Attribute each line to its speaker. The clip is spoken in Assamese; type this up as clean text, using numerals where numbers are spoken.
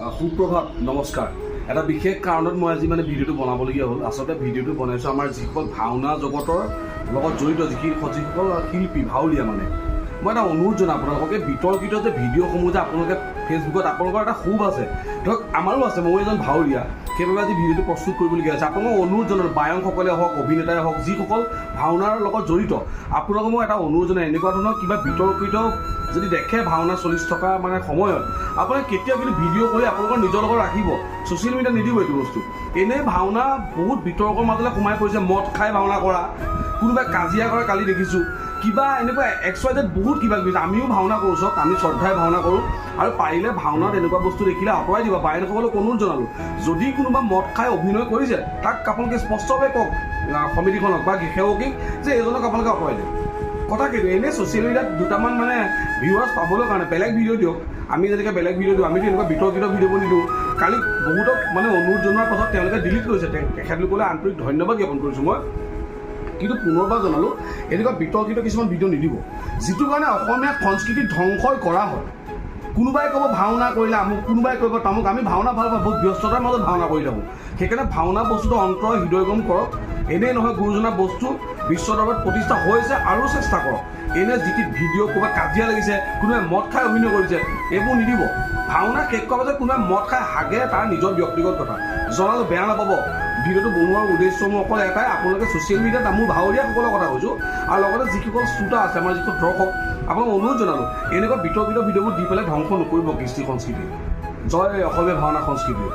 Speaker 1: সুপ্ৰভাত নমস্কাৰ। এটা বিশেষ কাৰণত মই আজি ভিডিঅ'টো বনাবলগীয়া হ'ল। আচলতে ভিডিঅ'টো বনাইছোঁ আমাৰ যিসকল ভাওনা জগতৰ লগত জড়িত যিসকল শিল্পী ভাৱৰীয়া মই এটা অনুৰোধ জনাওঁ আপোনালোকে বিতৰ্কিত যে ভিডিঅ'সমূহ যে আপোনালোকে ফেচবুকত আপোনালোকৰ এটা খুব আছে, ধৰক আমাৰো আছে, মই এজন ভাৱৰীয়া, সেইবাবে আজি ভিডিঅ'টো প্ৰস্তুত কৰিবলগীয়া হৈছে। আপোনালোকক অনুৰোধ জনাওঁ, বায়কসকলে হওক, অভিনেতাই হওক, যিসকল ভাওনাৰ লগত জড়িত, আপোনালোকক মই এটা অনুৰোধ জনাওঁ, এনেকুৱা ধৰণৰ কিবা বিতৰ্কিত যদি দেখে ভাওনা চলি থকা সময়ত আপোনালোকে কেতিয়াও কিন্তু ভিডিঅ' কৰি আপোনালোকৰ নিজৰ লগত ৰাখিব, ছ'চিয়েল মিডিয়াত নিদিব এইটো বস্তু। এনেই ভাওনা বহুত বিতৰ্কৰ মাজলৈ সোমাই পৰিছে, মদ খাই ভাওনা কৰা, কোনোবাই কাজিয়া কৰা কালি দেখিছোঁ, কিবা এনেকুৱা XYZ বহুত কিবা কিবি। আমিও ভাওনা কৰোঁ, চাওক আমি শ্ৰদ্ধাই ভাওনা কৰোঁ, আৰু পাৰিলে ভাওনাত এনেকুৱা বস্তু দেখিলে আঁতৰাই দিব। বাহিৰসকলক অনুৰোধ জনালোঁ, যদি কোনোবা মদ খাই অভিনয় কৰিছে তাক আপোনালোকে স্পষ্টভাৱে কওক সমিতিখনক বা সেৱকীক যে এইজনক আপোনালোকে আঁতৰাই দিয়ক। কথা কিন্তু এনেই ছ'চিয়েল মিডিয়াত দুটামান ভিউৱাৰ্ছ পাবলৈ কাৰণে বেলেগ ভিডিঅ' দিয়ক। আমি যেনেকৈ বেলেগ ভিডিঅ' দিওঁ, আমিতো এনেকুৱা বিতৰ্কিত ভিডিঅ'বোৰ নিদিওঁ। কালি বহুতক অনুৰোধ জনোৱাৰ পাছত তেওঁলোকে ডিলিট কৰিছে, তেখেতলোকলৈ আন্তৰিক ধন্যবাদ জ্ঞাপন কৰিছোঁ মই। কিন্তু পুনৰবাৰ জনালোঁ, এনেকুৱা বিতৰ্কিত কিছুমান ভিডিঅ' নিদিব, যিটো কাৰণে অসমীয়া সংস্কৃতি ধ্বংসই কৰা হয়। কোনোবাই ক'ব ভাওনা কৰিলে আমুক, কোনোবাই ক'ব তামুক। আমি ভাওনা ভাল পাওঁ, বহুত ব্যস্ততাৰ মাজত ভাওনা কৰি থাকোঁ। সেইকাৰণে ভাওনা বস্তুটো অন্তৰ হৃদয়গম কৰক। এনেই নহয়, গুৰুজনা বস্তু বিশ্ব দৰবাৰত প্ৰতিষ্ঠা হৈছে, আৰু চেষ্টা কৰক। এনে যিটি ভিডিঅ' ক'ৰবাত কাজিয়া লাগিছে, কোনোবাই মদ খাই অভিনয় কৰিছে, এইবোৰ নিদিব। ভাওনা শেষ কৰাৰ পাছত কোনোবাই মদ খাই হাগে, তাৰ নিজৰ ব্যক্তিগত কথা। জনালোঁ, বেয়া নাপাব। ভিডিঅ'টো বনোৱাৰ উদ্দেশ্য মোৰ অকল এটাই, আপোনালোকে ছ'চিয়েল মিডিয়াত মোৰ ভাৱৰীয়াসকলৰ কথা কৈছোঁ, আৰু লগতে যিসকল শ্ৰোতা আছে, আমাৰ যিসকল দৰ্শক, আপোনাক অনুৰোধ জনালোঁ, এনেকুৱা বিতৰ্কিত ভিডিঅ'বোৰ দি পেলাই ধ্বংস নকৰিব কৃষ্টি সংস্কৃতি। জয় অসমীয়া ভাওনা সংস্কৃতি।